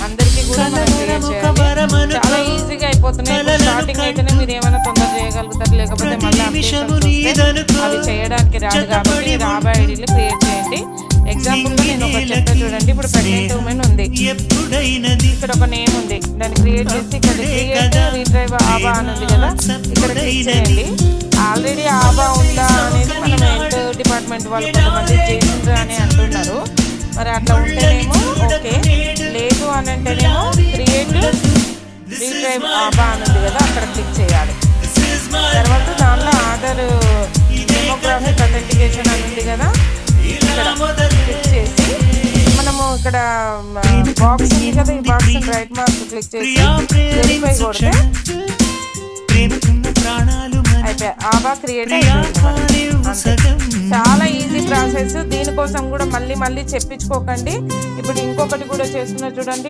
అందరికీ కూడా మనం క్రియేట్ చేయాలి. చాలా ఈజీగా అయిపోతున్నాయి. స్టార్టింగ్ అయితేనే మీరు ఏమైనా తొందర చేయగలుగుతారు, లేకపోతే మళ్ళీ అవి చేయడానికి రాదు. కాబట్టి రాబా ఐడీలు క్రియేట్ చేయండి. ఎగ్జాంపుల్గా నేను ఒక చెప్తా చూడండి. ఇప్పుడు ప్రెగ్నెంట్ ఉమెన్ ఉంది, ఇక్కడ ఒక నేమ్ ఉంది, దాన్ని క్రియేట్ చేసి ఇక్కడ క్రియేట్ రీట్రైవ్ ఆబా అని ఉంది కదా, ఇక్కడ క్లిక్ చేయండి. ఆల్రెడీ ఆబా ఉందా అనేది మనం హెల్త్ డిపార్ట్మెంట్ వాళ్ళు కొంతమంది చేసిండ్రు అని అంటున్నారు. మరి అట్లా ఉంటేనేమో ఓకే, లేదు అని అంటేనేమో క్రియేట్ రీట్రైవ్ ఆబా అని ఉంది కదా, అక్కడ క్లిక్ చేయాలి. తర్వాత దానిలో ఆధార్ డెమోగ్రాఫిక్ అథెంటికేషన్ అని ఉంది కదా, ఇక్కడ క్లిక్ చేసి మనము ఇక్కడ బాక్స్ ఉంది కదా, ఈ బాక్స్ రైట్ మార్క్ క్లిక్ చేసి వెరిఫై కొడితే అయిపోయి ఆబా క్రియేట్ అయిపోయింది. చాలా ఈజీ ప్రాసెస్. దీనికోసం కూడా మళ్ళీ చెప్పించుకోకండి. ఇప్పుడు ఇంకొకటి కూడా చేస్తున్నా చూడండి.